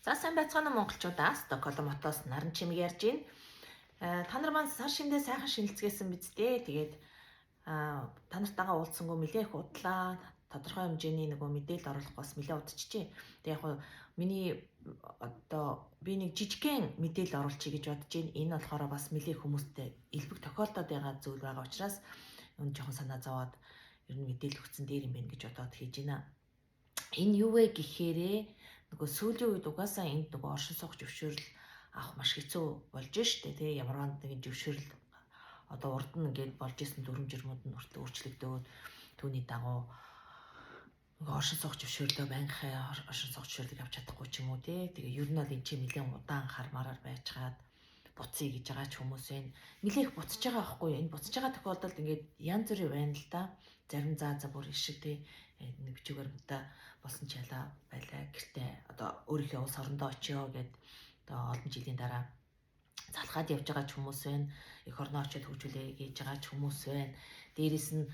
За сайн байцгаана уу монголчуудаа. Стокгольм хотоос наран чимэг ярьж байна. Та нар маань сар шиндээ сайхан шинэлцгээсэн биз дээ. Тэгээд та нартайгаа уулзсангүй нэлээ их удлаа. Тодорхой хэмжээний нөгөө мэдээлэл оруулах бас нэлээ удчихжээ. Тэг яг хуу миний би нэг жижигхэн мэдээлэл оруулчихъя гэж бодож байна. Энэ болохоор бас нэлээ хүмүүстэй элбэг тохиолдоод байгаа зүйл байгаа учраас энэ жоохон санаа зовоод ер нь мэдээлэл өгсөн дээр юм байна гэж бодоод хийж байна. Энэ юу вэ гэхээрээ нөгөө сүүлийн үед угаасаа энд нөгөө оршин суугч зөвшөөрөл авах маш хэцүү болж штэ тий ямар нэгэн зөвшөөрөл одоо урд нь ингээд болж исэн дүрм жирмүүд нь хүртэл өөрчлөгдөөд түүний дагуу нөгөө оршин суугч зөвшөөрлөө байнгын оршин суугч зөвшөөрлийг авч чадахгүй ч юм уу тий тэгээ ер нь бол энэ чинь нэлээд удаан хармаараар байжгаад буцъя гэж байгаа ч хүмүүс байна. Нилээх буцаж байгаа байхгүй юу? Энэ буцаж байгаа тохиолдолд ингээд янз бүрийн байна л да. Зарим заа бүр ишиг тий нэг бичгээр мта болсон ч ялаа байлаа. Гэртээ одоо өөрийнхөө улс орондоо очиё гэд одоо олон жилийн дараа залхаад явж байгаа ч хүмүүс байна. Эх орноо очиод хөгжүүлээ гэж байгаа ч хүмүүс байна. Дээрээс нь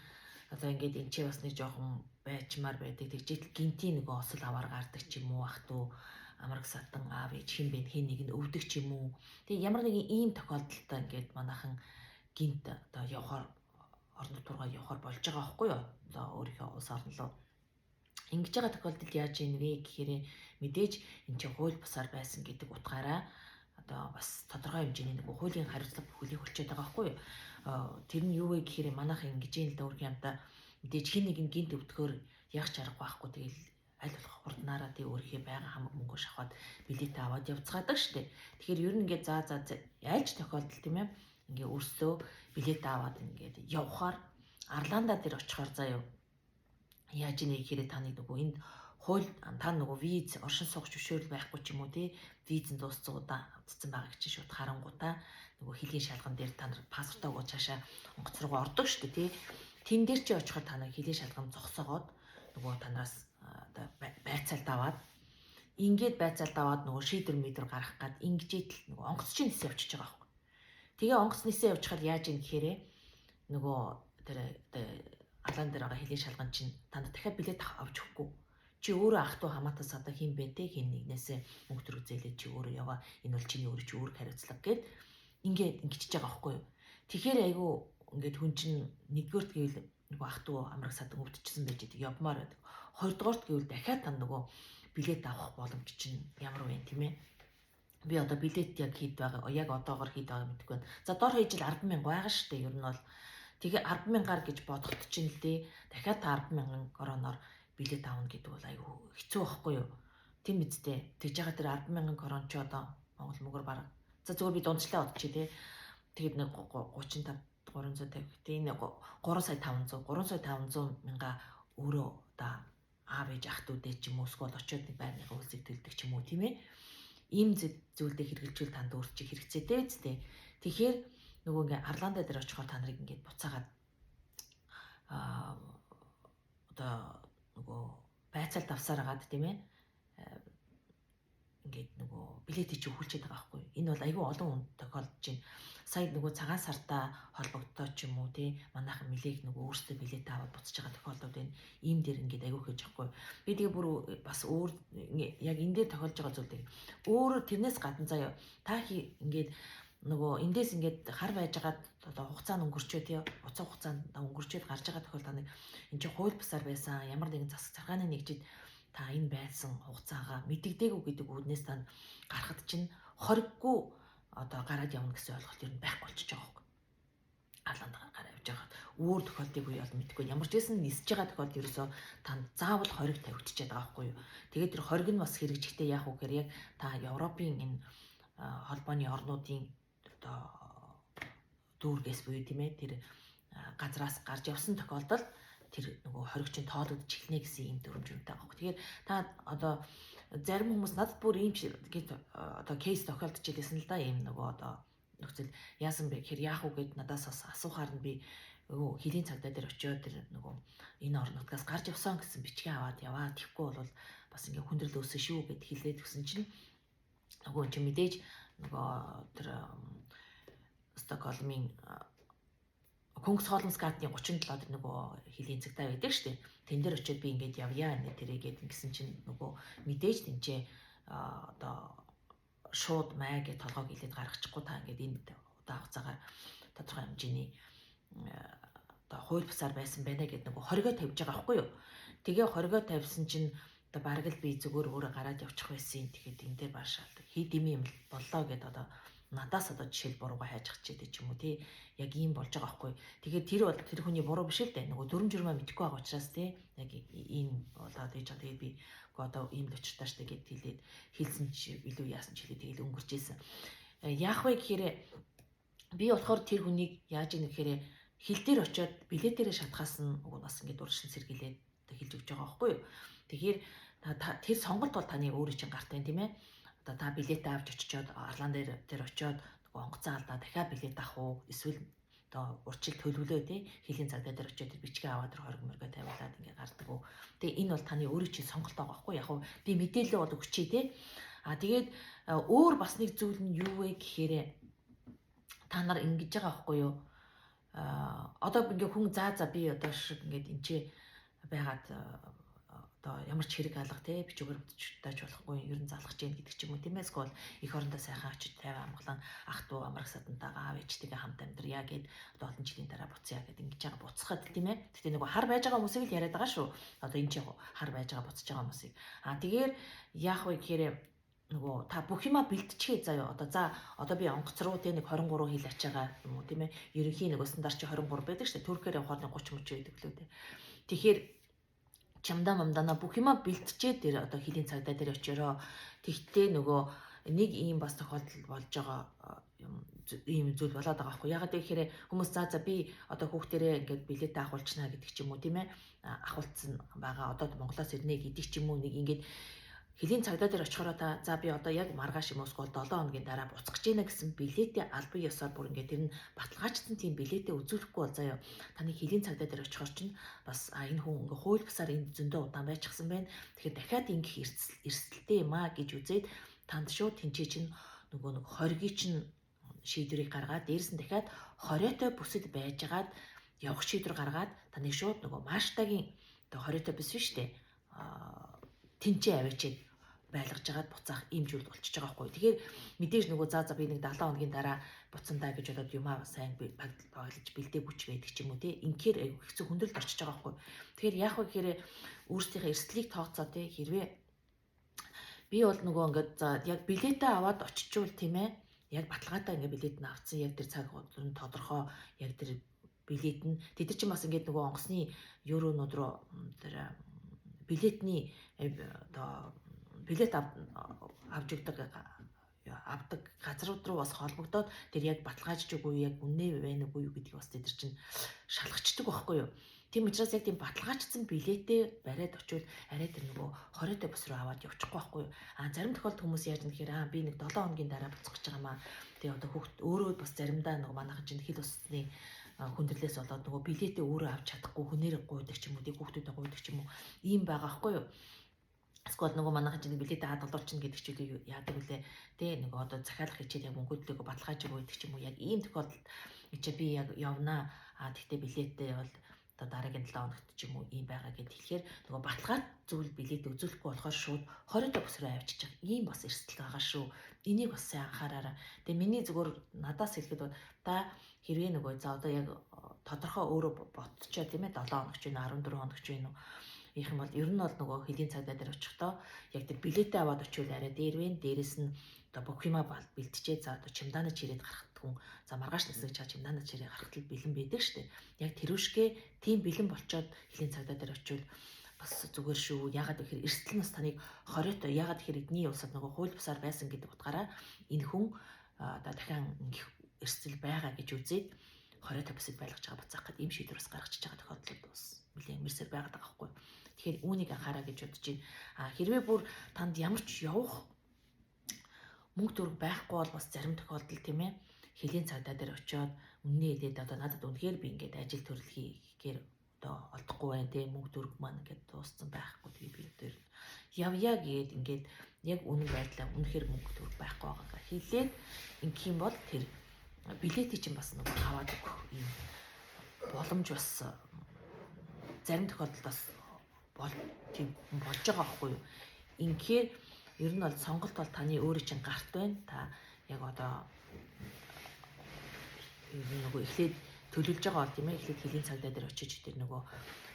одоо ингээд энэ ч бас нэг жоохон байчмаар байдаг. Тэгжээтэл гинтийн нөгөө осол аваар гардаг ч юм уу ах トゥ амраг садан аав ээж хин бэ хин нэг нь өвдөг ч юм уу. Тэгээ ямар нэгэн ийм тохиолдолтой ингээд манайхан гинт одоо явахаар орон нутгаа явахаар болж байгаа байхгүй юу? Одоо өөрийнхөө улс орн руу ингэж байгаа тохиолдолд яаж ийн вэ гэхээр мэдээж эн чинь хууль бусаар байсан гэдэг утгаараа одоо бас тодорхой хэмжээний нэг хуулийн хариуцлага бүхнийг хүлчээд байгаа байхгүй юу? Тэр нь юу вэ гэхээр манайхан ингэж юм л да өөрхийн амтаа мэдээж хин нэг нь гинт өвдгөөр яах чаргагүй байхгүй тэгэл аль болох хурднаараа тий өөрийнхөө байгаа хамаг мөнгө шахаад билет аваад явцгаадаг штэ. Тэгэхээр ер нь ингээд айлч тохиолдол тийм ээ ингээ өрсөө билет аваад ингээд явхаар Арландаа дээр очихоор заяа яаж ийнэ гэхээр та нөгөө энд хууль та нөгөө виз оршин суугч зөвшөөрөл байхгүй ч юм уу тий визэн дуусцсан байгаа гэж шууд харангуудаа нөгөө хэлийн шалган дээр та нар паспортаа өгөөд цаашаа онгоц руугаа ордог штэ тий тэн дээр чи очихоор та нар хэлийн шалган зогсоогоод нөгөө танараас одоо байцаалд аваад ингээд байцаалд аваад нөгөө шийдвэр мэдвэр гаргах гад ингэж нөгөө онгоц чинь нисээ явчихж байгаа байхгүй. Тэгээ онгоц нисээ явчихаар яаж юм гэхээр нөгөө тэр алан дээр байгаа хэлийн шалган чинь танд дахиад билет авч өгөхгүй. Чи өөрөө ах トゥ хамаатан сада хин бэ те хин нэгнээсээ мөнгө төрөг зээлээ чи өөрөө яваа. Энэ бол чиний өөрөө чи өөр хариуцлага гэд ингээд ингэчихэж байгаа байхгүй юу. Тэгэхээр айгүй ингээд хүн чинь нэгдүгээрт гэвэл нөгөө ах トゥ амраг садан өвдчихсэн байж идэг явмаар байдаг. Хоёрдугаарт гэвэл дахиад та нөгөө билет авах боломж чинь ямар вэ тийм ээ. Би одоо билет яг хэд байгаа яг одоогор хэд байгаа мэдгүй байна. За дор хаяж л 10,000 байгаа шүү дээ. Ер нь бол тэгээ 10,000-аар гэж бодоход чинь л дээ дахиад 10,000 короноор билет аавна гэдэг бол айгүй хэцүү байхгүй юу? Тийм үстэй. Тэгж байгаа тэр 10,000 корон ч одоо Монгол мөнгөөр бараг. За зүгээр би дундчлаа бодчих тий. Тэгээд нэг 35 350 тий нэг 3 сая 500 3 сая 500 мянга өөрөө одоо аав ээж ах トゥ дэ ч юм уу эсвэл очиод нэг байрныхаа үлсийг төлдөг ч юм уу тийм ээ. Ийм зүйлдээ хэрэгжилжүүл танд өөрчлөх хэрэгцээтэй үстэй. Тэгэхээр нөгөө ингээ Арландаа дээр очихоор та нарыг ингээд буцаагаад одоо нөгөө байцаалд авсаар агаад тийм ээ ингээд нөгөө билетийг чи өгүүлчихэд байгаа байхгүй. Энэ бол айгүй олон хүн тохиолдож байна. Сая нөгөө цагаан сартаа холбогдтоо ч юм уу тий манайхан мэлэг нөгөө өөрсдөө билет аваад буцаж байгаа тохиолдод байна. Ийм дээр ингээд айгүй хийж байхгүй. Би тэгээ бүр бас өөр яг энэ дээр тохиолж байгаа зүйлийг өөрөө тэрнээс гадна заяа та ингээд нөгөө эндээс ингээд хар байжгаад одоо хугацаанд өнгөрчөө тий уцаа хугацаанд өнгөрчөөд гарч байгаа тохиолдол энэ чинь хууль бусаар байсан ямар нэгэн засаг царгааны нэгжид та энэ байсан хугацаагаа мэддэгдээгүй гэдэг үгнээс тань гарахад чинь хориггүй одоо гараад явна гэсэн ойлголт ер нь байхгүй болчихж байгаа юм. Арланд гараа явж байгаа. Өөр тохиолдыг үе бол мэдгүй. Ямар ч байсан нисэж байгаа тохиолдолд ерөөсөө танд заавал хориг тавигдчихад байгаа байхгүй юу. Тэгээд тэр хориг нь бас хэрэгжихтэй яах вэ гэхээр яг та Европын энэ холбооны орнуудын одоо дүүргээс буюу тийм ээ тэр газраас гарч явсан тохиолдолд тэр нөгөө хоригчин тоологдож эхэлнэ гэсэн юм дүрмжтэй байгаа байхгүй. Тэгэхээр та одоо зарим хүмүүс надад бүр ийм одоо кейс тохиолдож илсэн л да ийм нөгөө одоо нөхцөл яасан бэ гэхээр яах вэ гэд надаас бас асуухаар нь би хэлийн цагдаа дээр очиод тэр нөгөө энэ орон нутгаас гарч явсан гэсэн бичгээ аваад яваа. Тэгэхгүй бол бас ингээ хүндрэл өссөн шүү гэд хэлээд өгсөн чинь нөгөө чи мэдээж нөгөө тэр Стокгольмын Кунгсхолмскатны 37-д нөгөө хэлийн цагтаа байдаг штеп. Тэн дээр очиод би ингээд явъя нэ тэрийгээд ингэсэн чинь нөгөө мэдээж тэнцээ одоо шууд май гэж толгойг хилээд гаргачихгүй та ингээд энэ удаан хугацаагаар тодорхой хэмжээний одоо хууль бусаар байсан байна гэдэг нэг хоригоо тавьж байгаа байхгүй юу. Тэгээ хоригоо тавьсан чинь одоо бараг л би зүгээр өөрөө гараад явчих байсан. Тэгэхэд энэ дээр баашаалдаг. Хий дими юм боллоо гэдээ одоо надаас одоо жишээл буруугаа хайж ах чийдэ ч юм уу тий. Яг ийм болж байгаа байхгүй. Тэгээд тэр бол тэр хүний буруу биш л дээ. Нөгөө дүрм журмаа мэдгүй байгаа учраас тий. Яг ийм болоод ээж байгаа. Тэгээд би одоо ийм л очиртай штэ гэд хэлээд хэлсэн чи илүү яасан ч хэлээ тэгэл өнгөрч ийсэн. Яах вэ гэхээр би болохоор тэр хүнийг яаж ийм гэхээр хил дээр очиод билетээрээ шатахаас нь уг бас ингээд уршин сэргийлээд хэлж өгч байгаа байхгүй юу. Тэгэхээр тэр сонголт бол таны өөрийн чинь гарт байна тийм ээ. Одоо та билетээ авч очиод Орлан дээр очиод нөгөө онгоцон алдаа дахиад билет авах уу эсвэл одоо урьдчил төлөвлөө тий хилийн цагдаа дээр очиод бичгээ аваад 20 мөргөө тавиулаад ингээд гардаг уу. Тэгээ энэ бол таны өөрийн чинь сонголт байгаа байхгүй яг хөө би мэдээлэл бол өгчий тий. Тэгээд өөр бас нэг зүйл нь юу вэ гэхээр та нар ингэж байгаа байхгүй юу. Одоо ингээ хүн за би одоо шиг ингээд энэ чи байгаад одоо ямар ч хэрэг алга те бичгээр тааж болохгүй ер нь залгаж яах гэдэг ч юм уу тийм ээ эсвэл их орондоо сайхан очиж 50 амглан ах トゥ амрах садантайгаа аав ээжтэйгээ хамт амьдрья гэд одоо олон жилийн дараа буцъя гэд ингэж байгаа буцхад тийм ээ. Гэтэ нөгөө хар байж байгаа хүмүүсийг л яриад байгаа шүү. Одоо энэ чинь хар байж байгаа буцаж байгаа хүмүүсийг. Тэгэхээр яах вэ гэхээр нөгөө та бүх юма бэлтчихээ заяа. Одоо би онгоц руу те нэг 23 хил ачаага юм уу тийм ээ. Ерөнхийн нэг стандарт чи 23 байдаг шүү дээ. Туркээр явахаар 30 30 байдаг лөө те. Тэгэхээр чамдаа мамдана бүх юма бэлтчээ дээр одоо хилийн цагдаа дээр очиороо тэгтээ нөгөө нэг ийм бас тохиолдол болж байгаа ийм зүйл болоод байгаа байхгүй. Ягаад гэхээр хүмүүс за би одоо хүүхдэрээ ингээд билет авахулчнаа гэдэг ч юм уу тийм ээ авахулцсан байгаа. Одоо Монголоос ирнэ гэдэг ч юм уу нэг ингээд хилийн цагдаа дээр очихороо та за би одоо яг маргааш юм уусгүй 7 хоногийн дараа буцах гэж байна гэсэн билетээ албан ёсоор бүр ингээд тэр нь баталгаажсан тийм билетээ үзүүлэхгүй бол заяа таны хилийн цагдаа дээр очихор чинь бас энэ хүн ингээ хууль бусаар энэ зөндөө удаан байчихсан байна. Тэгэхээр дахиад ингэх эрсдэлтэй юм аа гэж үзээд танд шууд тэнцээ чинь нөгөө нэг хоргийг чинь шийдвэрийг гаргаад дээрс нь дахиад хориотой бүсэд байжгаад явах шийдвэр гаргаад таны шууд нөгөө Маштагийн одоо хориотой бүс биш үү тэнцээ аваачаад байлгаж байгаад буцаах ийм зүйл болчихж байгаа байхгүй. Тэгэхээр мэдээж нөгөө за би нэг 70 хоногийн дараа буцандаа гэж бодоод юмаа сайн баглаж бэлдээ бүч байдаг ч юм уу тий. Инхээр хэцүү хүндрэлд орчиж байгаа байхгүй. Тэгэхээр яах вэ гэхээр өөрсдийнхээ эрсдлийг тооцоо тий хэрвээ би бол нөгөө ингээд за яг билетээ аваад очичвол тийм ээ яг баталгаатай ингээд билет нь авцсан яг тэр цаг хугацаанд тодорхой яг тэр билет нь тэд нар чинь бас ингээд нөгөө онгоцны евронууд руу тэр билетний одоо билет авч авдаг газрууд руу бас холбогдоод тэр яг баталгаажж үгүй яг үнэ байна уу гэдгийг бас тэд нар чинь шалгачдаг байхгүй юу. Тийм учраас яг тийм баталгаажсан билетээ бариад очивол арай тэр нөгөө хориотой бус руу аваад явчихгүй байхгүй юу. Зарим тохиолдолд хүмүүс яаж нэхэр би нэг 7 хоногийн дараа буцах гэж байгаа маа. Тэгээ одоо хүүхд өөрөө бас заримдаа нөгөө манайхан чинь хил усны хүндрэлээс болоод нөгөө билетээ өөрөө авч чадахгүй хүнээр гуйдаг ч юм уу, хүүхдүүдэд гуйдаг ч юм уу. Ийм байгаа байхгүй юу. Эсвэл нөгөө манайхан чинь билетээ хадгалуулчихна гэдэг чиглэл яадаг үлээ. Тэ нөгөө одоо захиалах хичээл яг мөнгөдлөгөө баталгааж өгдөг ч юм уу. Яг ийм тохиолдолд би яг явнаа. Тэгтээ билетээ бол одоо дараагийн 7 хоногт ч юм уу ийм байгаа гэд хэлэхээр нөгөө баталгаад зүйл билетээ үзүүлэхгүй болохоор шууд 20 бус руу авчиж байгаа. Ийм бас эрсдэл байгаа шүү. Энийг бас сайн анхаараарай. Тэгээ миний зүгээр надаас хэлэхэд бол та хэрвээ нөгөө за одоо яг тодорхой өөрөө ботчоо тийм ээ 7 хоног ч вэ 14 хоног ч вэ их юм бол ер нь бол нөгөө хилийн цагдаа дээр очихдоо яг тэр билетээ аваад очивол арай дээр вэ. Дээрээс нь одоо бүх юма бэлтжээ за одоо чемоданаа чирээд гарахт хүн за маргааш нэсгэж чаа чемоданаа чирээд гарахт л бэлэн байдаг штэ. Яг тэрүүшгээ тийм бэлэн болчоод хилийн цагдаа дээр очивол бас зүгээр шүү. Ягаад гэхээр эрсдэл нас таныг хориотой ягаад гэхээр эдний улсад нөгөө хууль бусаар байсан гэдэг утгаараа энэ хүн одоо дахин ингэх эрсдэл байгаа гэж үзээд хориотой бусад байлгаж байгаа буцаах гэдэг ийм шийдвэр бас гаргачихж байгаа тохиолдол бас нэлээд мэрсэр байгаад байгаа байхгүй. Тэгэхээр үүнийг анхаараа гэж бодож байна. Хэрвээ бүр танд ямар ч явах мөнгө төгрөг байхгүй бол бас зарим тохиолдолд тийм ээ хилийн цагдаа дээр очиод үннээ идээд одоо надад үнэхээр би ингээд ажил төрлөхий гэхээр одоо олдохгүй байна тийм мөнгө төгрөг маань ингээд дууссан байхгүй тэгээ би өөр явъя гээд ингээд яг үнэн байдлаа үнэхээр мөнгө төгрөг байхгүй байгаагаа хэлээд ингэх юм бол тэр билетийг чинь бас нөгөө аваад өгөх юм боломж бас зарим тохиолдолд бас болж байгаа байхгүй юу. Инхээр Ер нь бол сонголт бол таны өөрийн чинь гарт байна. Та яг одоо ер нь нөгөө эхлээд төлөвлөж байгаа бол тийм ээ, эхлээд хэлийн цагдаа дээр очиж тэр нөгөө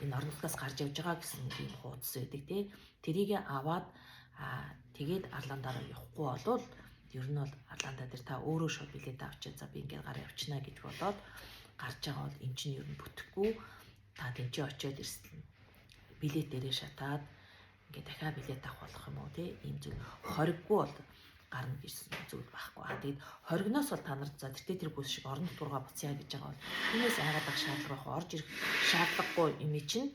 энэ орон нутгаас гарч явж байгаа гэсэн тийм хуудас байдаг тий. Тэрийг аваад тэгээд Арландаараа явахгүй болвол ер нь бол Арландаа дээр та өөрөө шууд билет авчиж за би ингээд гараа явчихна гэж болоод гарч байгаа бол эн чинь ер нь бүтэхгүй. Та тэнцээ очиод эрсдэл билет дээрээ шатаад ингээд дахиад билет авах болох юм уу тий. Ийм зүйл хориггүй бол гарна гэсэн зүйл байхгүй. Тэгээд хоригноос бол та нар за тэр бүс шиг орон нутгаараа буцъя гэж байгаа бол тиймээс айгаад ах шаардлага байхгүй. Орж ирэх шаардлагагүй юм чинь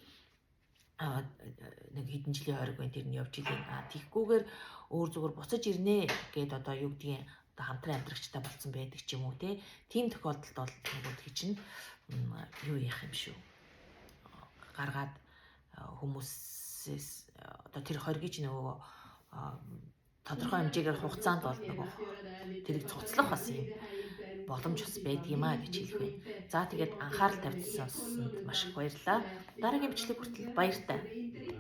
нэг хэдэн жилийн хориг байна тэр нь явж илийн. Тэгхгүйгээр өөр зүгээр буцаж ирнэ гэд одоо юу гэдгийг одоо хамтран амьдрагчтай болсон байдаг ч юм уу тий. Тийм тохиолдолд бол нөгөө чинь юу яах юм шүү. Гаргаад хүмүүсээс одоо тэр хоргийг ч нөгөө тодорхой хэмжээгээр хугацаанд бол нөгөө тэрийг цуцлах бас юм боломж бас байдаг юм аа гэж хэлэх байна. За тэгээд анхаарал тавьсанд маш их баярлалаа. Дараагийн бичлэг хүртэл баяртай.